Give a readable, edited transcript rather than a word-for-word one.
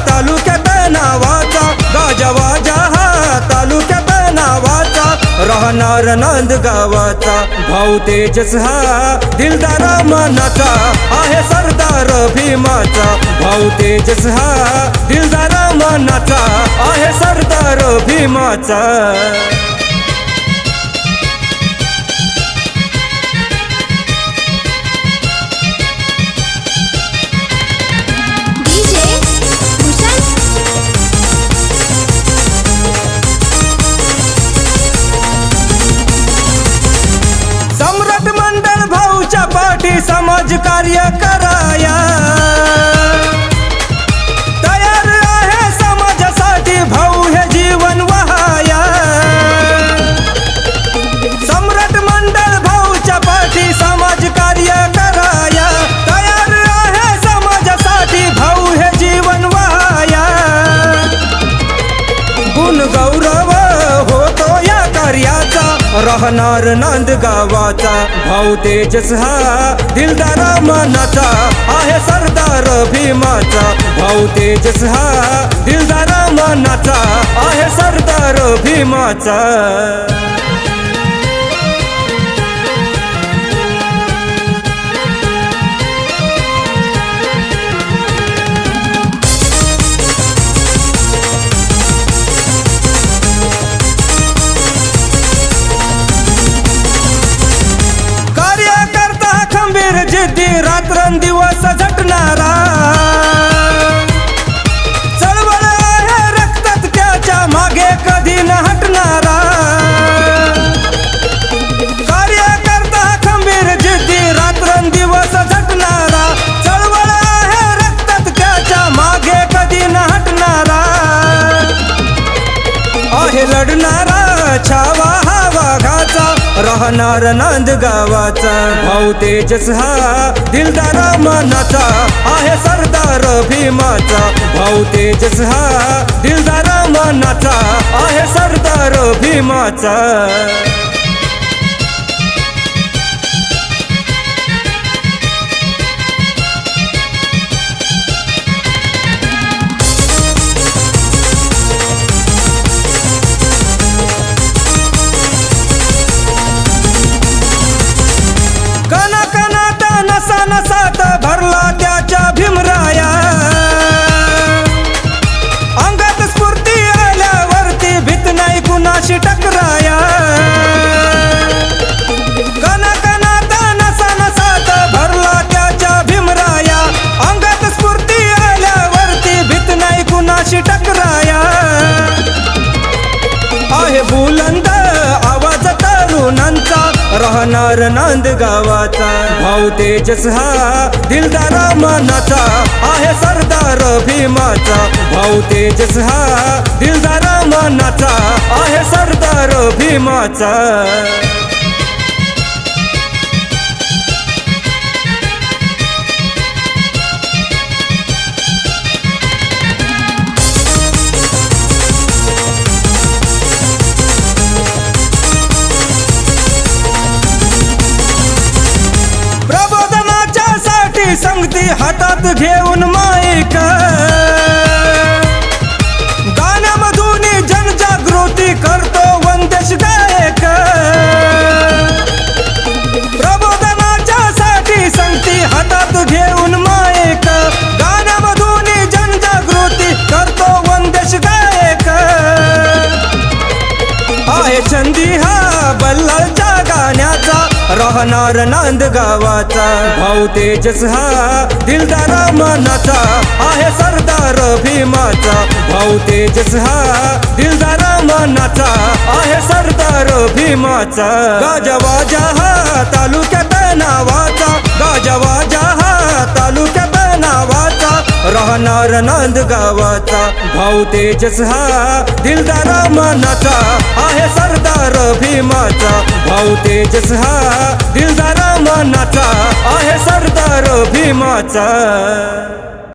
तालुक्यात नावाचा, गाजवाजा हा तालुक्यात नावाचा, राहणार नांदगावाचा, भाऊ तेजस हा दिलदार मनाचा, आहे सरदार भीमाचा, भाऊ तेजस हा दिलदार मनाचा, आहे सरदार भीमाचा। सम्राट मंडळ भाऊच्या पाठी समाज कार्य कराया तयार आहे, समाजासाठी भाऊ हे जीवन वहाया। सम्राट मंडळ भाऊच्या पाठी समाज कार्य कराया तयार आहे, समाजासाठी भाऊ हे जीवन वहाया। गुण गौरव होतो या कार्याचा, राहणार नांदगावाचा, भाऊ तेजस हा दिलदार मनाचा, आहे सरदार भीमाचा, भाऊ तेजस हा दिलदार मनाचा, आहे सरदार भीमाचा। जिद्दी रात्रंदिवस झटणारा, चळवळ आहे रक्तात त्याच्या मागे कधी न हटणारा। कार्यकर्ता खंबीर जिद्दी रात्रंदिवस झटणारा, चळवळ आहे रक्तात त्याच्या मागे कधी न हटणारा, आहे लढणारा छावा हा वाघाचा, राहणार नांदगावाचा, भाऊ तेजस हा दिलदार मनाचा, आहे सरदार भीमाचा, भाऊ तेजस हा दिलदार मनाचा, आहे सरदार भीमाचा। नसात भरला त्याच्या भीमराया, अंगात स्फूर्ती आल्यावरती भीत नाही कुणाशी टकराया। कणाकणात नसात भरला त्याच्या भीमराया, अंगात स्फूर्ती आल्यावरती भीत नाही कुणाशी टकराया, आहे बुलंद आवाज तरुणांचा, राहणार नांदगावाचा, भाऊ तेजस हा दिलदार मनाचा, आहे सरदार भीमाचा, भाऊ तेजस हा दिलदार मनाचा, आहे सरदार भीमाचा। संगती हातात घेऊन माईक, गाण्यामधून जनजागृती करतो वंदेश गायक। प्रबोधनाच्या साठी संगती हातात घेऊन माईक, गाण्यामधून जनजागृती करतो वंदेश गायक, आहे छंदी हा बल्लाच्या गाण्याचा, राहणार नांदगावाचा, भाऊ तेजस हा दिलदार मनाचा, आहे सरदार भीमाचा, भाऊ तेजस हा दिलदार मनाचा, आहे सरदार भीमाचा। गाजवाजा हा तालुक्यात नावाचा, गाजवाजा हा तालुक्यात नावाचा, राहणार नांदगावाचा, भाऊ तेजस हा दिलदार मनाचा, आहे सरदार भीमाचा, भाऊ तेजस हा दिलदार मनाचा, आहे सरदार भीमाचा।